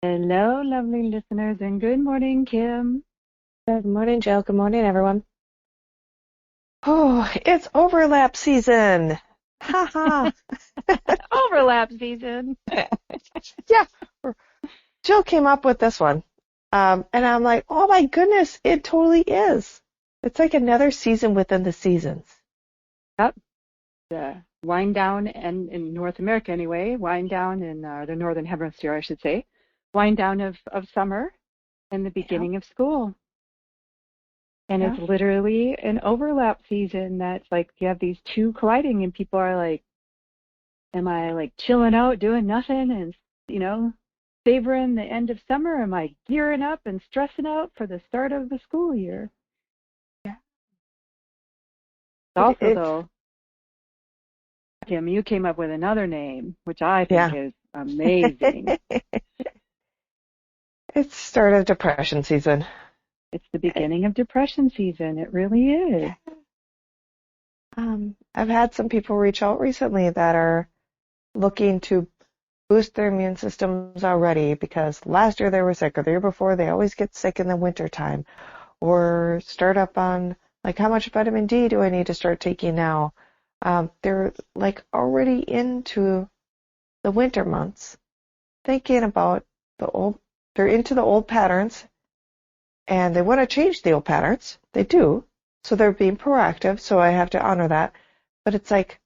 Hello, lovely listeners, and good morning, Kim. Good morning, Jill. Good morning, everyone. Oh, it's overlap season. Ha ha. Overlap season. Yeah, Jill came up with this one. And I'm like, oh my goodness, it totally is. It's like another season within the seasons. Yep. The wind down, and in North America anyway, wind down in the Northern Hemisphere, I should say, wind down of summer and the Yeah, beginning of school. And it's yeah. literally an overlap season that's like you have these two colliding, and people are like, am I like chilling out, doing nothing, and, you know, savoring the end of summer? Am I gearing up and stressing out for the start of the school year? Yeah. Also, It's, though, Kim, you came up with another name, which I think yeah. is amazing. It's start of depression season. It's the beginning of depression season. It really is. I've had some people reach out recently that are looking to boost their immune systems already because last year they were sick or the year before they always get sick in the winter time or start up on like how much vitamin D do I need to start taking now? They're like already into the winter months thinking about the old, they're into the old patterns and they want to change the old patterns. They do. So they're being proactive. So I have to honor that. But it's like,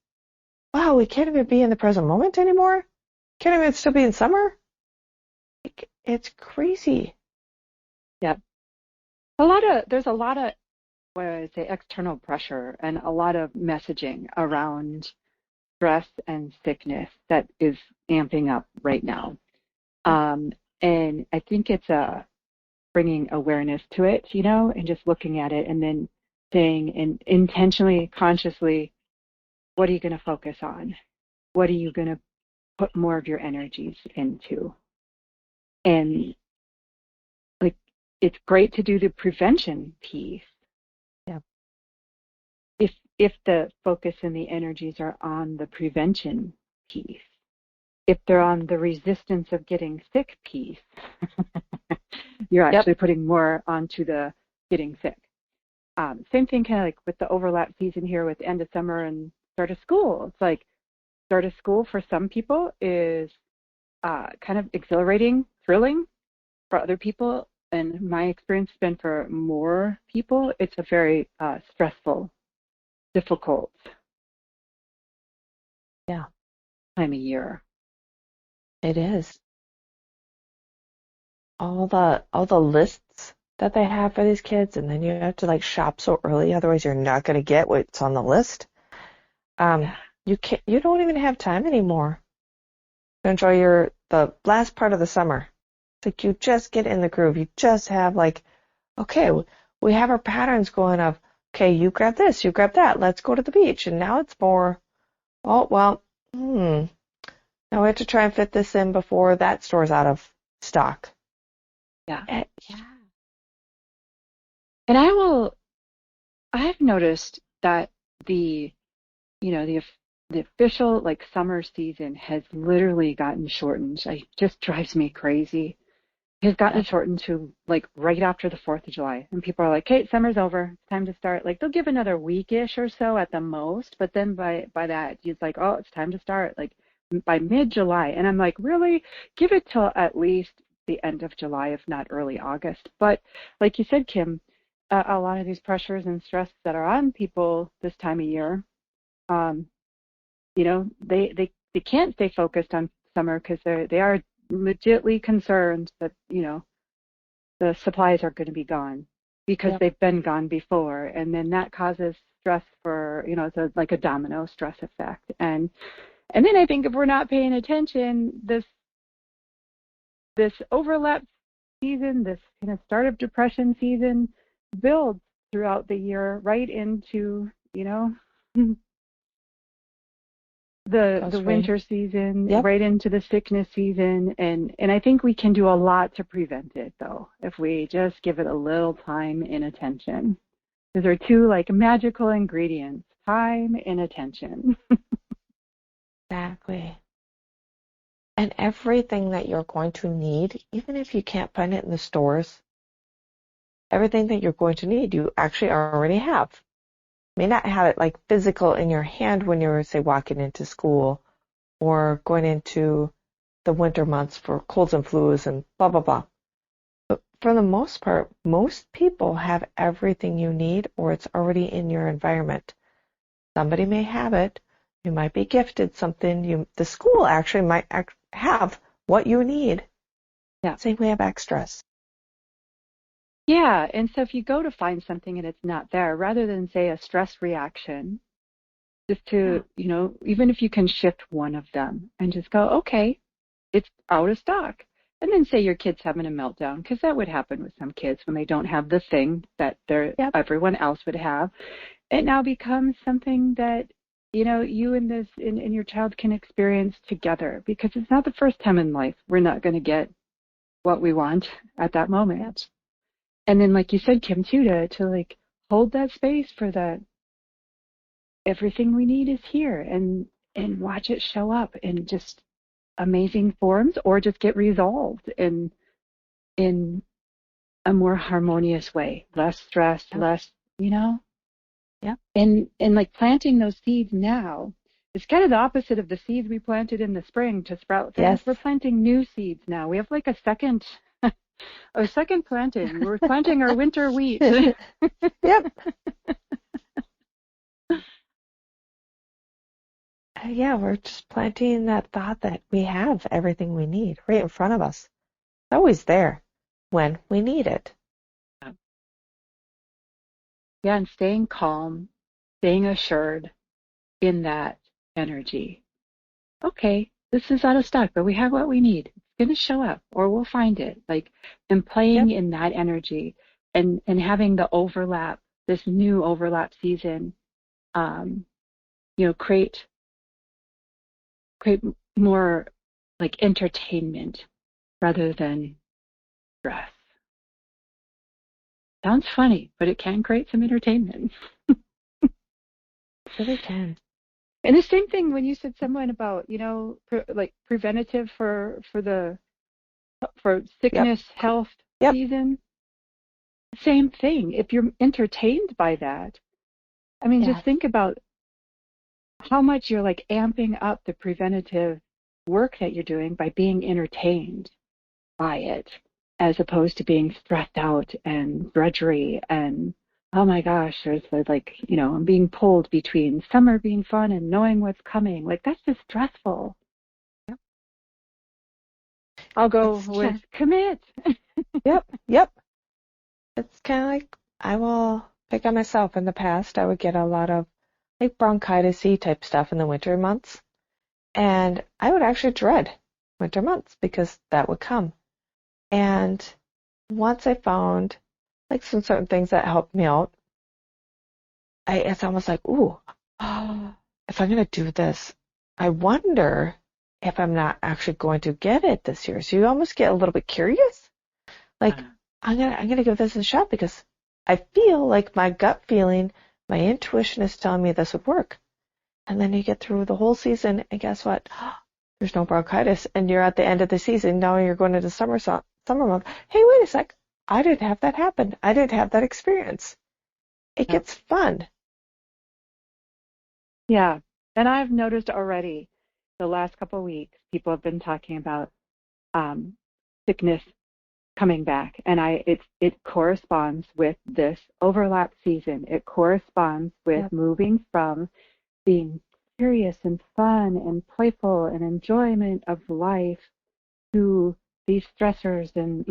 wow, we can't even be in the present moment anymore. Can't even still be in summer. It's crazy. Yeah. There's a lot of, what I would say, external pressure and a lot of messaging around stress and sickness that is amping up right now. Um, and I think it's bringing awareness to it, and just looking at it and then saying and intentionally, consciously, what are you going to focus on? What are you going to put more of your energies into? And like, it's great to do the prevention piece Yeah. if the focus and the energies are on the prevention piece. If they're on the resistance of getting sick piece, you're Yep. actually putting more onto the getting sick. Same thing kind of like with the overlap season here with end of summer and start of school. It's like start of school for some people is kind of exhilarating, thrilling. For other people, and my experience has been for more people, it's a very stressful, difficult Yeah. time of year. It is. All the lists that they have for these kids, and then you have to like shop so early, otherwise you're not going to get what's on the list. Yeah. You don't even have time anymore to enjoy the last part of the summer. It's like you just get in the groove. You just have like, okay, we have our patterns going of, okay, you grab this, you grab that, let's go to the beach. And now it's more, oh, well, now we have to try and fit this in before that store's out of stock. Yeah. Yeah. And I've noticed that the, the official like summer season has literally gotten shortened. It just drives me crazy. Has gotten Yeah. shortened to like right after the 4th of July. And people are like, hey, summer's over. It's time to start. Like they'll give another weekish or so at the most. But then by that, it's like, oh, it's time to start. Like by mid-July. And I'm like, really? Give it till at least the end of July, if not early August. But like you said, Kim, a lot of these pressures and stress that are on people this time of year, um, they can't stay focused on summer because they are legitly concerned that, the supplies are going to be gone because Yep. they've been gone before. And then that causes stress for, it's like a domino stress effect. And then I think if we're not paying attention, this overlap season, this kind of start of depression season builds throughout the year right into, the Goes right. winter season, Yep. right into the sickness season, and I think we can do a lot to prevent it though if we just give it a little time and attention. Those are two like magical ingredients: time and attention. Exactly. And everything that you're going to need, even if you can't find it in the stores, everything that you're going to need, you actually already have. You may not have it like physical in your hand when you're, say, walking into school or going into the winter months for colds and flus and blah, blah, blah. But for the most part, most people have everything you need or it's already in your environment. Somebody may have it. You might be gifted something. The school actually might have what you need. Yeah. Same way of extras. Yeah. And so if you go to find something and it's not there, rather than say a stress reaction, just to, even if you can shift one of them and just go, okay, it's out of stock. And then say your kid's having a meltdown, because that would happen with some kids when they don't have the thing that everyone else would have. It now becomes something that, you and and your child can experience together, because it's not the first time in life we're not going to get what we want at that moment. And then, like you said, Kim, too, to like hold that space for that. Everything we need is here, and watch it show up in just amazing forms, or just get resolved in a more harmonious way, less stress, less, Yeah. And like planting those seeds now, it's kind of the opposite of the seeds we planted in the spring to sprout things. Yes. We're planting new seeds now. We have like a second planting. We're planting our winter wheat. Yep. Yeah, we're just planting that thought that we have everything we need right in front of us. It's always there when we need it. Yeah, and staying calm, staying assured in that energy. Okay, this is out of stock, but we have what we need. It's going to show up, or we'll find it. Like, and playing in that energy, and having the overlap, this new overlap season, create more like entertainment rather than stress. Sounds funny, but it can create some entertainment. It really can. And the same thing when you said someone about, like preventative for sickness, health season. Same thing. If you're entertained by that, I mean, just think about how much you're like amping up the preventative work that you're doing by being entertained by it, as opposed to being stressed out and drudgery and, oh my gosh, there's like, I'm being pulled between summer being fun and knowing what's coming. Like, that's just stressful. I'll go with commit. Yep. It's kind of like I will pick on myself. In the past, I would get a lot of like bronchitis-y type stuff in the winter months. And I would actually dread winter months because that would come. And once I found like some certain things that helped me out, it's almost like, ooh, if I'm going to do this, I wonder if I'm not actually going to get it this year. So you almost get a little bit curious. Like, I'm gonna give this a shot because I feel like my gut feeling, my intuition is telling me this would work. And then you get through the whole season, and guess what? There's no bronchitis, and you're at the end of the season. Now you're going into summer month. Hey, wait a sec. I didn't have that happen. I didn't have that experience. It gets fun. Yeah, and I've noticed already the last couple of weeks, people have been talking about sickness coming back, and it corresponds with this overlap season. It corresponds with moving from being curious and fun and playful and enjoyment of life to these stressors, and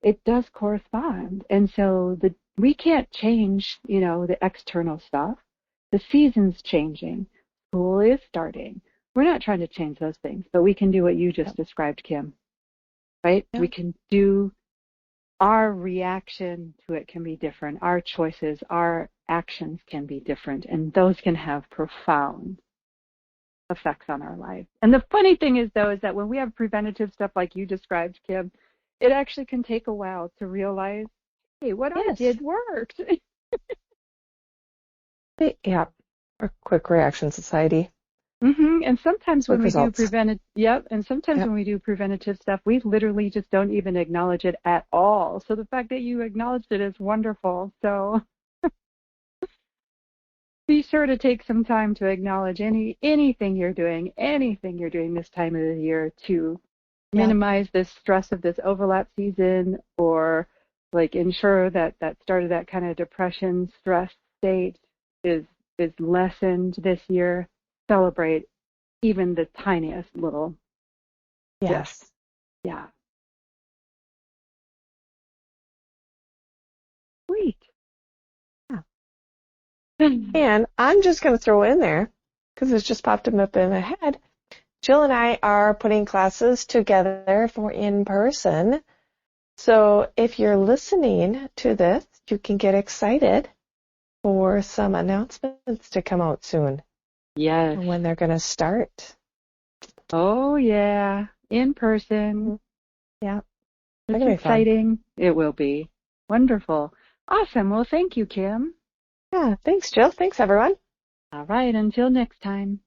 it does correspond. And so we can't change the external stuff. The season's changing, school is starting. We're not trying to change those things, but we can do what you just described, Kim, right? We can do. Our reaction to it can be different. Our choices, our actions can be different, and those can have profound effects on our life. And the funny thing is, though, is that when we have preventative stuff like you described, Kim, it actually can take a while to realize, hey, what I did worked. Yeah, or quick reaction society. And sometimes when with we do results. and sometimes Yep. when we do preventative stuff, we literally just don't even acknowledge it at all. So the fact that you acknowledged it is wonderful. So be sure to take some time to acknowledge anything you're doing this time of the year to Yep. minimize the stress of this overlap season, or like ensure that that start of that kind of depression stress state is lessened this year. Celebrate even the tiniest little shifts. Yes. Yeah. Sweet. Yeah. And I'm just going to throw in there, because it's just popped up in my head. Jill and I are putting classes together for in-person. So if you're listening to this, you can get excited for some announcements to come out soon Yes. and when they're going to start. Oh yeah. In person. Yeah. It's That'll be fun. exciting. It will be. Wonderful. Awesome. Well, thank you, Kim. Yeah. Thanks, Jill. Thanks, everyone. All right. Until next time.